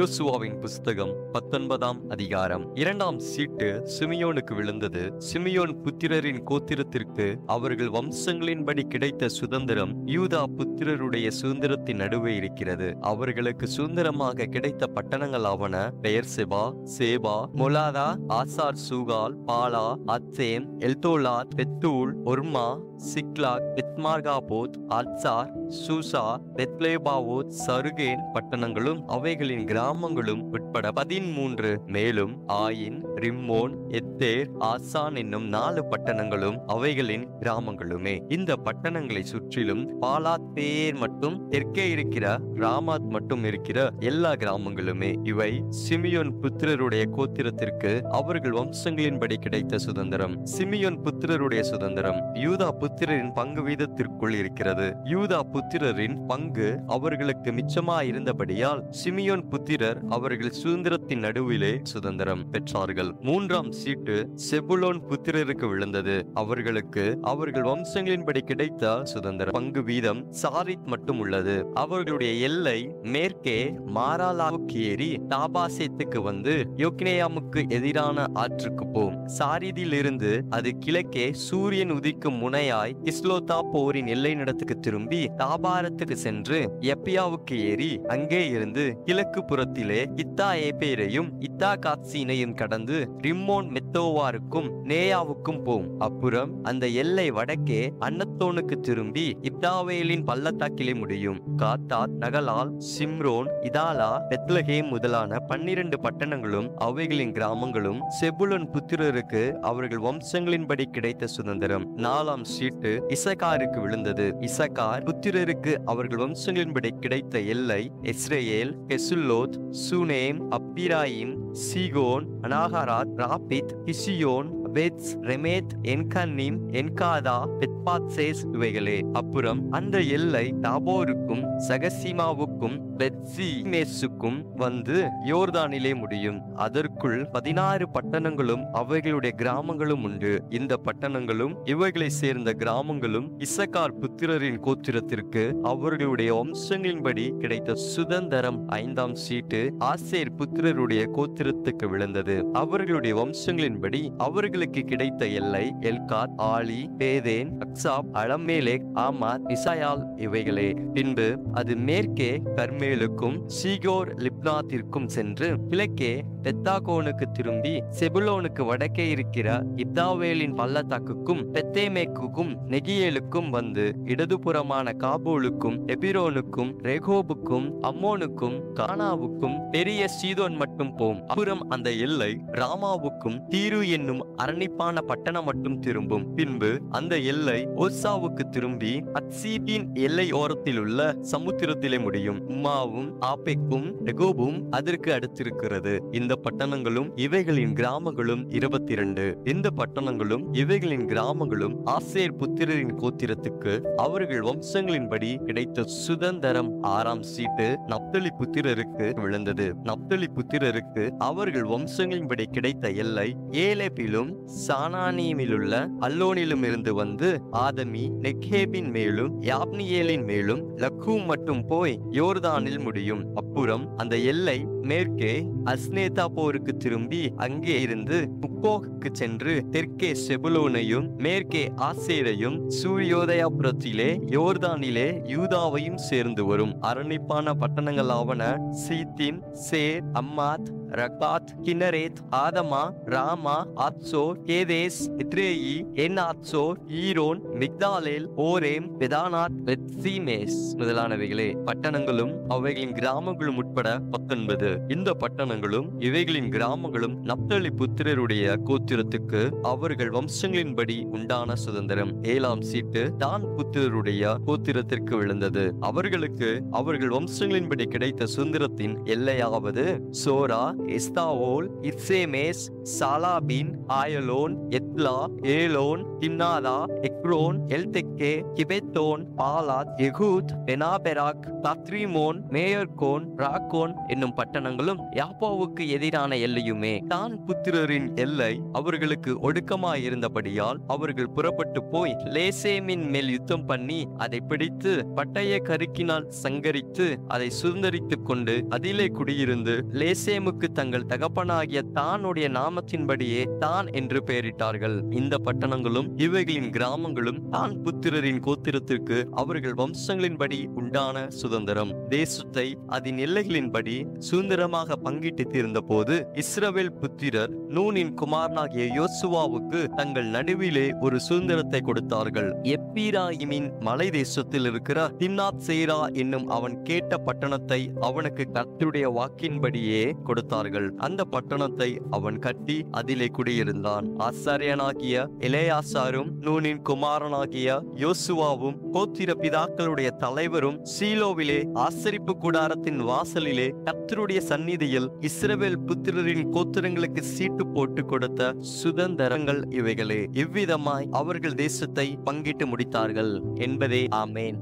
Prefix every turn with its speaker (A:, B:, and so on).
A: யோசுவாவின் புஸ்தகம் 19ஆம் அதிகாரம். 2ஆம் சீட்டு சிமியோனுக்கு விழுந்தது. சிமியோன் புத்திரரின் கோத்திரத்திற்கு அவர்கள் வம்சங்களின்படி கிடைத்த சுதந்திரம் யூதா புத்திரருடைய சுதந்திரத்தின் நடுவே இருக்கிறது. அவர்களுக்கு சுதந்திரமாக கிடைத்த பட்டணங்கள் ஆவன: பெயர்செபா, சேபா, மொலாதா, ஆசார், சூகால், பாலா, அத்சேம், எல்தோலாத், பெத்தூல், ஒர்மா, சிக்லாக், பெத்மார்காபோத், ஆத்சார், சூசா, பெத்லேபாவோத், சருகேன் பட்டணங்களும் அவைகளின் கிராமங்களும் உட்பட 13. மேலும் ஆயின், ரிம்மோன், எத்தேர், ஆசான் என்னும் 4 பட்டணங்களும் அவைகளின் கிராமங்களுமே. இந்த பட்டணங்களை சுற்றிலும் பாலாத் பேர் மட்டும் தெற்கே இருக்கிற ராமாத் மட்டும் இருக்கிற எல்லா கிராமங்களுமே. இவை சிமியோன் புத்திரருடைய கோத்திரத்திற்கு அவர்கள் வம்சங்களின்படி கிடைத்த சுதந்திரம். சிமியோன் புத்திரருடைய சுதந்திரம் யூதா புத்திரரின் பங்கு வீதத்திற்குள் இருக்கிறது. யூதா புத்திரரின் பங்கு அவர்களுக்கு மிச்சமாயிருந்தபடியால் சிமியோன் புத்திரர் அவர்கள் சுதந்திரத்தின் நடுவிலே சுதந்திரம் பெற்றார்கள். 3ஆம் சீட்டு செபுலோன் புத்திரருக்கு விழுந்தது. அவர்களுக்கு அவர்கள் வம்சங்களின்படி கிடைத்த சுதந்திரம் பங்கு வீதம் சாரித் மட்டும் உள்ளது. அவர்களுடைய எல்லை மேற்கே மாராலாவுக்கு ஏறி தாபாசேத்துக்கு வந்து யோக்னேயாமுக்கு எதிரான ஆற்றுக்கு போம். சாரிதில் இருந்து அது கிழக்கே சூரியன் உதிக்கும் முனையாய் கிஸ்லோதா போரின் எல்லை நடத்துக்கு திரும்பி தாபாரத்துக்கு சென்று எப்பியாவுக்கு ஏறி அங்கே இருந்து கிழக்கு புறத்திலே இத்தா ஏபேரையும் இத்தா காத்சீனையும் கடந்து ரிம்மோன் மெத்தோவாருக்கும் நேயாவுக்கும் போம். அப்புறம் அந்த எல்லை வடக்கே அன்னத்தோனுக்கு திரும்பி இப்தாவேலின் பள்ளத்தாக்கிலே முடியும். காத்தாத், நகலால், சிம்ரோன், இதாலா, பெத்லகேம் முதலான 12 பட்டணங்களும் அவைகளின் கிராமங்களும் செபுலோன் புத்திரருக்கு அவர்கள் வம்சங்களின்படி கிடைத்த சுதந்திரம். 4ஆம் சீட்டு இசக்காருக்கு விழுந்தது. இசக்கார் புத்திரருக்கு அவர்கள் வம்சங்களின்படி கிடைத்த எல்லை இஸ்ரேல், கெசுல்லோத், சூனேம், அப்பிராயிம், சீகோன், அனாகராத், ராபித், கிசியோன், பெத்ஸ், ரெமேத், என்கன்னிம், என்காதா, பெத்பாத்சேஸ் இவைகளே. அப்புறம் அந்த எல்லை தாபோருக்கும் சகசிமாவுக்கும் பெத்சிமேசுக்கும் வந்து யோர்தானிலே முடியும். அதற்குள் 16 பட்டணங்களும் அவைகளுடைய கிராமங்களும் உண்டு. இந்த பட்டணங்களும் இவைகளை சேர்ந்த கிராமங்களும் இசக்கார் புத்திரரின் கோத்திரத்திற்கு அவர்களுடைய வம்சங்களின்படி கிடைத்த சுதந்திரம். 5ஆம் சீட்டு ஆசேர் புத்திரருடைய கோத்திரத்துக்கு விழுந்தது. அவர்களுடைய வம்சங்களின்படி அவர்களுக்கு கிடைத்த எல்லை எல்காத், ஆலி, பேதேன், அக்சாப், அலமேலேக், ஆமாத், இசாயால் இவைகளே. பின்பு அது மேற்கே கர்மேலுக்கும் சீகோர் லிப்னாத்திற்கும் சென்று கிழக்கே பெத்தாகோனுக்கு திரும்பி செபுலோனுக்கு வடக்கே இருக்கிற இப்தாவேலின் பள்ளத்தாக்குக்கும் பெத்தேமேக்குக்கும் நெகியேலுக்கும் வந்து இடதுபுறமான காபூலுக்கும் எபிரோனுக்கும் ரெகோபுக்கும் அம்மோனுக்கும் கானாவுக்கும் பெரிய சீதோன் மட்டும் போம். அப்புறம் அந்த எல்லை ராமாவுக்கும் தீரு என்னும் அரணிப்பான பட்டணம் மட்டும் திரும்பும். பின்பு அந்த எல்லை ஓசாவுக்கு திரும்பி அத்சீபின் எல்லை ஓரத்தில் உள்ள சமுத்திரத்திலே முடியும். உம்மாவும் ஆப்பெக்கும் ரெகோபும் அதற்கு அடுத்திருக்கிறது. இந்த பட்டணங்களும் இவைகளின் கிராமங்களும் 22. இந்த பட்டணங்களும் இவைகளின் கிராமங்களும் ஆசேர் புத்திரரின் கோத்திரத்துக்கு அவர்கள் வம்சங்களின்படி கிடைத்த சுதந்திரம். 6ஆம் சீட்டு நப்தலி புத்திரருக்கு விழுந்தது. நப்தலி புத்திரருக்கு அவர்கள் வம்சங்களின்படி கிடைத்த எல்லை ஏலேப்பிலும் சானானியிலுள்ள அல்லோனிலும் இருந்து வந்து ஆதமி, நெக்கேபின் மேலும் யாப்னியேலின் மேலும் லக்கூம் மட்டும் போய் யோர்தானில் முடியும். அப்புறம் அந்த எல்லை மேற்கே அஸ்னேதா போருக்கு திரும்பி அங்கே இருந்து புக்கோகுக்கு சென்று தெற்கே செபுலோனையும் மேற்கே ஆசேரையும் சூரியோதயாபுரத்திலே யோர்தானிலே யூதாவையும் சேர்ந்து வரும். அரணிப்பான பட்டணங்களாவன சீத்திம், சேர், அம்மாத், ரகாத், கின்னரேத், ஆதமா, ராமா, ஆத்சோர், கேதேஸ், எத்ரேயி, என் ஆத்சோர், ஈரோன், மிக்தாலேல், ஓரேம், பெதானாத், பெத்சிமேஸ் முதலானவைகளே. பட்டணங்களும் அவைகளின் கிராமங்களும் உட்பட 19. இந்த பட்டணங்களும் இவைகளின் கிராமங்களும் நப்தலி புத்திரருடைய கோத்திரத்துக்கு அவர்கள் வம்சங்களின்படி உண்டான சுதந்திரம். 7ஆம் சீட்டு தான் புத்திரருடைய கோத்திரத்திற்கு விழுந்தது. அவர்களுக்கு அவர்கள் வம்சங்களின்படி கிடைத்த சுதந்திரத்தின் எல்லையாவது சோரா, எஸ்தாவோல், இத்சேமேஸ், சாலாபின், ஆயலோன், எத்லா, ஏலோன், திம்னாதா, எக்ரோன், எல்தெக்கே, கிபெத்தோன், பாலாத், எகூத், பெனாபெராக், தத்ரிமோன், மேயர்கோன், ராக்கோன் என்னும் பட்டணங்கள் பட்டணங்களும் யாப்பாவுக்கு எதிரான எல்லையுமே. தான் புத்திரரின் எல்லை அவர்களுக்கு ஒடுக்கமாயிருந்தபடியால் அவர்கள் புறப்பட்டு போய் லேசேமின் மேல் யுத்தம் பண்ணி அதை பிடித்து பட்டய கருக்கினால் சங்கரித்து அதை சுதந்தரித்துக் கொண்டு அதிலே குடியிருந்து லேசேமுக்கு தங்கள் தகப்பனாகிய தானுடைய நாமத்தின்படியே தான் என்று பெயரிட்டார்கள். இந்த பட்டணங்களும் இவைகளின் கிராமங்களும் தான் புத்திரரின் கோத்திரத்திற்கு அவர்கள் வம்சங்களின்படி உண்டான சுதந்திரம். தேசத்தை அதன் எல்லைகளின்படி சுதந்திரமாக பங்கிட்டு தீர்ந்த போது இஸ்ரவேல் புத்திரர் நூனின் குமாரனாகிய யோசுவாவுக்கு தங்கள் நடுவிலே ஒரு சுதந்திரத்தை கொடுத்தார்கள். எப்பிராயிமின் மலை தேசத்தில் இருக்கிற திம்னாத் சேரா என்னும் அவன் கேட்ட பட்டணத்தை அவனுக்கு கர்த்தருடைய வாக்கின்படியே கொடுத்தார்கள். அந்த பட்டணத்தை அவன் கட்டி அதிலே குடியிருந்தான். ஆசாரியனாகிய எலெயாசாரும் நூனின் குமாரனாகிய யோசுவாவும் கோத்திர பிதாக்களுடைய தலைவரும் சீலோவிலே ஆசரிப்பு கூடாரத்தின் வாசலிலே கர்த்தருடைய சந்நிதியில் இஸ்ரவேல் புத்திரரின் கோத்திரங்களுக்கு சீட்டு போட்டு கொடுத்த சுதந்திரங்கள் இவைகளே. இவ்விதமாய் அவர்கள் தேசத்தை பங்கிட்டு முடித்தார்கள் என்பதே. ஆமேன்.